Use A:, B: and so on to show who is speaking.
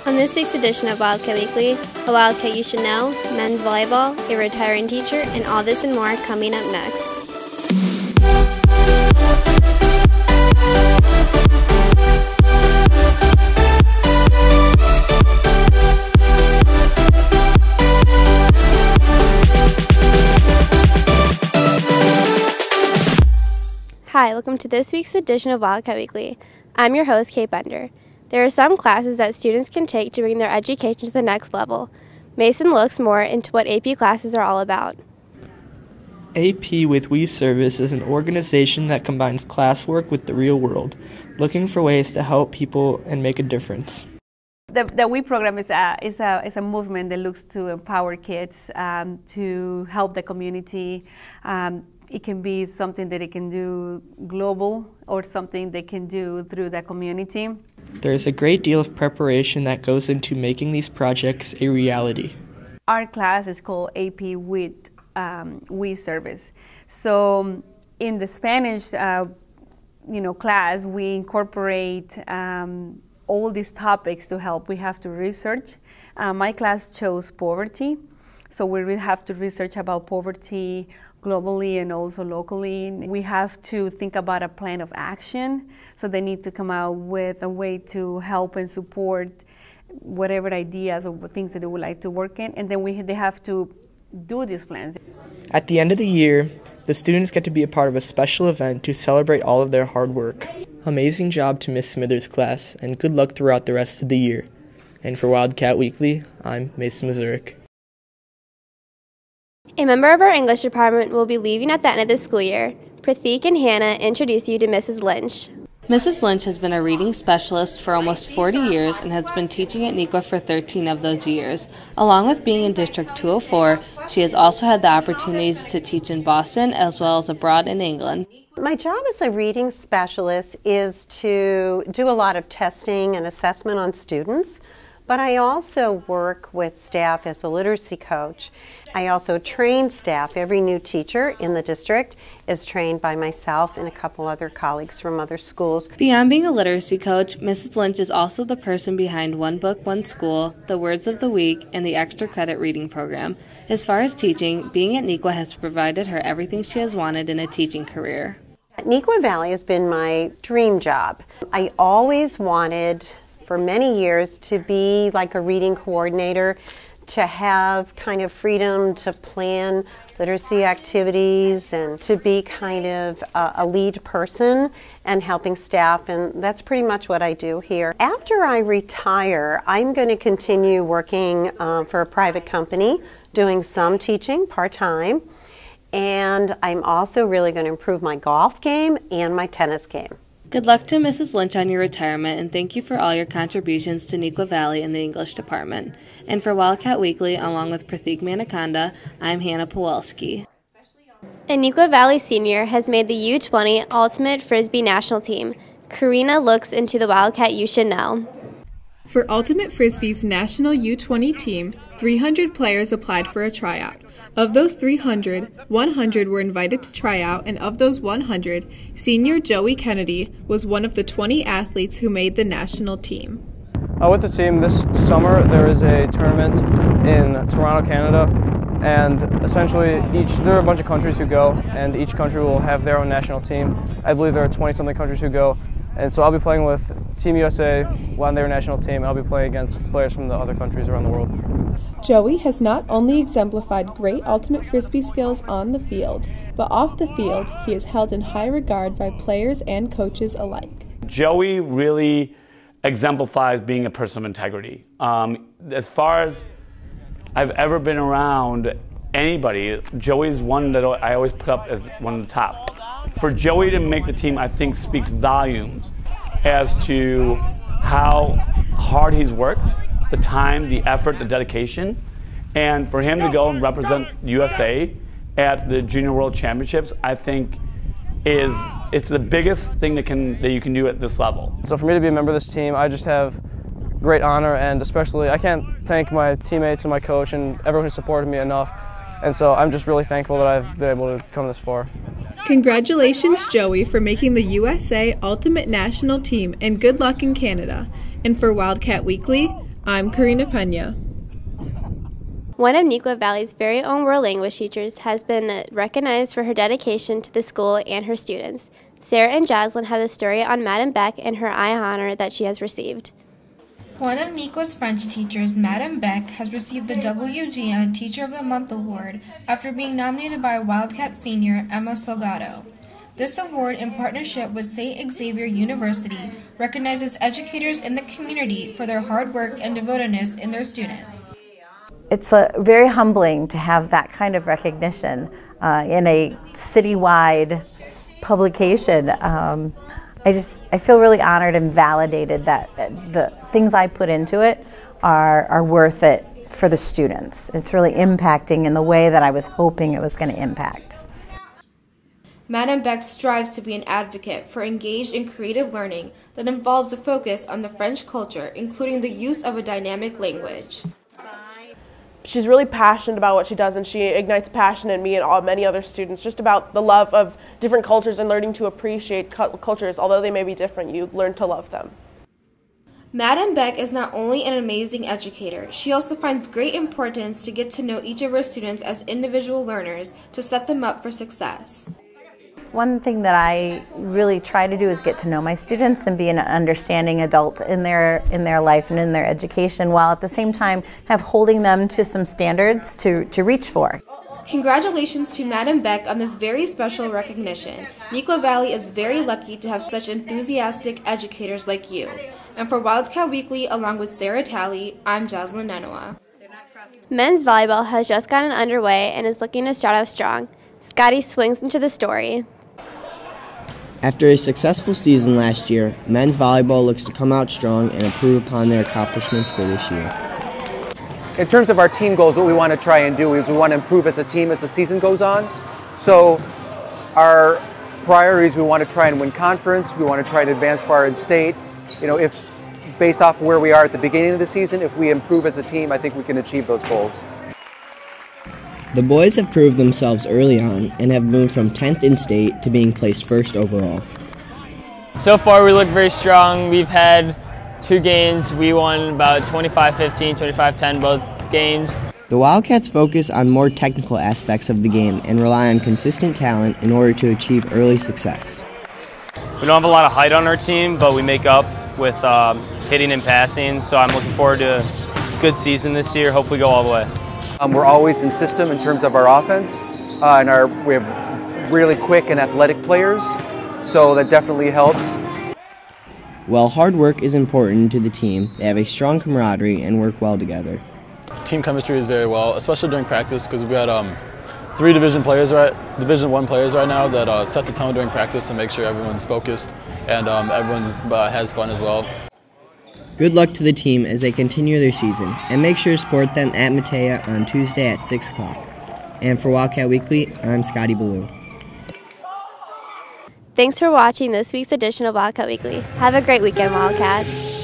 A: On this week's edition of Wildcat Weekly, a Wildcat you should know, men's volleyball, a retiring teacher, and all this and more coming up next. Hi, welcome to this week's edition of Wildcat Weekly. I'm your host, Kate Bender. There are some classes that students can take to bring their education to the next level. Mason looks more into what AP classes are all about.
B: AP with We Service is an organization that combines classwork with the real world, looking for ways to help people and make a difference.
C: The We program is a movement that looks to empower kids, to help the community. It can be something that it can do global or something they can do through the community.
B: There is a great deal of preparation that goes into making these projects a reality.
C: Our class is called AP with We Service. So in the Spanish class, we incorporate all these topics to help. We have to research. My class chose poverty. So we will have to research about poverty globally and also locally. We have to think about a plan of action. So they need to come out with a way to help and support whatever ideas or things that they would like to work in. And then they have to do these plans.
B: At the end of the year, the students get to be a part of a special event to celebrate all of their hard work. Amazing job to Miss Smithers' class, and good luck throughout the rest of the year. And for Wildcat Weekly, I'm Mason Mazurek.
A: A member of our English department will be leaving at the end of the school year. Pratik and Hannah introduce you to Mrs. Lynch.
D: Mrs. Lynch has been a reading specialist for almost 40 years and has been teaching at NEQA for 13 of those years. Along with being in District 204, she has also had the opportunities to teach in Boston as well as abroad in England.
E: My job as a reading specialist is to do a lot of testing and assessment on students, but I also work with staff as a literacy coach. I also train staff. Every new teacher in the district is trained by myself and a couple other colleagues from other schools.
D: Beyond being a literacy coach, Mrs. Lynch is also the person behind One Book, One School, the Words of the Week, and the Extra Credit Reading Program. As far as teaching, being at NEQA has provided her everything she has wanted in a teaching career.
E: NEQA Valley has been my dream job. I always wanted, for many years, to be like a reading coordinator, to have kind of freedom to plan literacy activities and to be kind of a lead person and helping staff, and that's pretty much what I do here. After I retire, I'm going to continue working for a private company, doing some teaching part-time, and I'm also really going to improve my golf game and my tennis game.
D: Good luck to Mrs. Lynch on your retirement, and thank you for all your contributions to NEQA Valley and the English department. And for Wildcat Weekly, along with Pratik Manakonda, I'm Hannah Pawelski.
A: A NEQA Valley senior has made the U20 Ultimate Frisbee national team. Karina looks into the Wildcat you should know.
F: For Ultimate Frisbee's national U20 team, 300 players applied for a tryout. Of those 300, 100 were invited to try out, and of those 100, senior Joey Kennedy was one of the 20 athletes who made the national team.
G: With the team this summer, there is a tournament in Toronto, Canada, and essentially there are a bunch of countries who go, and each country will have their own national team. I believe there are 20-something countries who go, and so I'll be playing with Team USA on their national team, and I'll be playing against players from the other countries around the world.
F: Joey has not only exemplified great ultimate frisbee skills on the field, but off the field, he is held in high regard by players and coaches alike.
H: Joey really exemplifies being a person of integrity. As far as I've ever been around anybody, Joey's one that I always put up as one of the top. For Joey to make the team, I think speaks volumes as to how hard he's worked, the time, the effort, the dedication, and for him to go and represent USA at the Junior World Championships, I think it's the biggest thing that you can do at this level.
G: So for me to be a member of this team, I just have great honor, and especially I can't thank my teammates and my coach and everyone who supported me enough, and so I'm just really thankful that I've been able to come this far.
F: Congratulations, Joey, for making the USA Ultimate National Team, and good luck in Canada. And for Wildcat Weekly, I'm Karina Pena.
A: One of Neuqua Valley's very own world language teachers has been recognized for her dedication to the school and her students. Sarah and Jaslyn have the story on Madam Beck and her eye honor that she has received.
I: One of Neuqua's French teachers, Madam Beck, has received the WGN Teacher of the Month award after being nominated by Wildcat senior Emma Salgado. This award, in partnership with St. Xavier University, recognizes educators in the community for their hard work and devotedness in their students.
J: It's very humbling to have that kind of recognition in a citywide publication. I feel really honored and validated that the things I put into it are worth it for the students. It's really impacting in the way that I was hoping it was going to impact.
I: Madam Beck strives to be an advocate for engaged and creative learning that involves a focus on the French culture, including the use of a dynamic language.
K: She's really passionate about what she does, and she ignites passion in me and many other students just about the love of different cultures and learning to appreciate cultures. Although they may be different, you learn to love them.
I: Madam Beck is not only an amazing educator, she also finds great importance to get to know each of her students as individual learners to set them up for success.
J: One thing that I really try to do is get to know my students and be an understanding adult in their life and in their education, while at the same time holding them to some standards to reach for.
I: Congratulations to Madam Beck on this very special recognition. Neuqua Valley is very lucky to have such enthusiastic educators like you. And for Wildcat Weekly, along with Sarah Talley, I'm Jaslyn Nenoa.
A: Men's volleyball has just gotten underway and is looking to start off strong. Scottie swings into the story.
L: After a successful season last year, men's volleyball looks to come out strong and improve upon their accomplishments for this year.
M: In terms of our team goals, what we want to try and do is we want to improve as a team as the season goes on. So our priorities, we want to try and win conference, we want to try to advance far in state. If based off where we are at the beginning of the season, if we improve as a team, I think we can achieve those goals.
L: The boys have proved themselves early on and have moved from 10th in state to being placed first overall.
N: So far we look very strong. We've had 2 games. We won about 25-15, 25-10 both games.
L: The Wildcats focus on more technical aspects of the game and rely on consistent talent in order to achieve early success.
N: We don't have a lot of height on our team, but we make up with hitting and passing, so I'm looking forward to a good season this year. Hopefully go all the way.
M: We're always in system in terms of our offense, and we have really quick and athletic players, so that definitely helps.
L: While hard work is important to the team, they have a strong camaraderie and work well together.
O: Team chemistry is very well, especially during practice, because we had 3 Division I players right now that set the tone during practice and make sure everyone's focused and everyone has fun as well.
L: Good luck to the team as they continue their season, and make sure to support them at Matea on Tuesday at 6 o'clock. And for Wildcat Weekly, I'm Scottie Blue.
A: Thanks for watching this week's edition of Wildcat Weekly. Have a great weekend, Wildcats.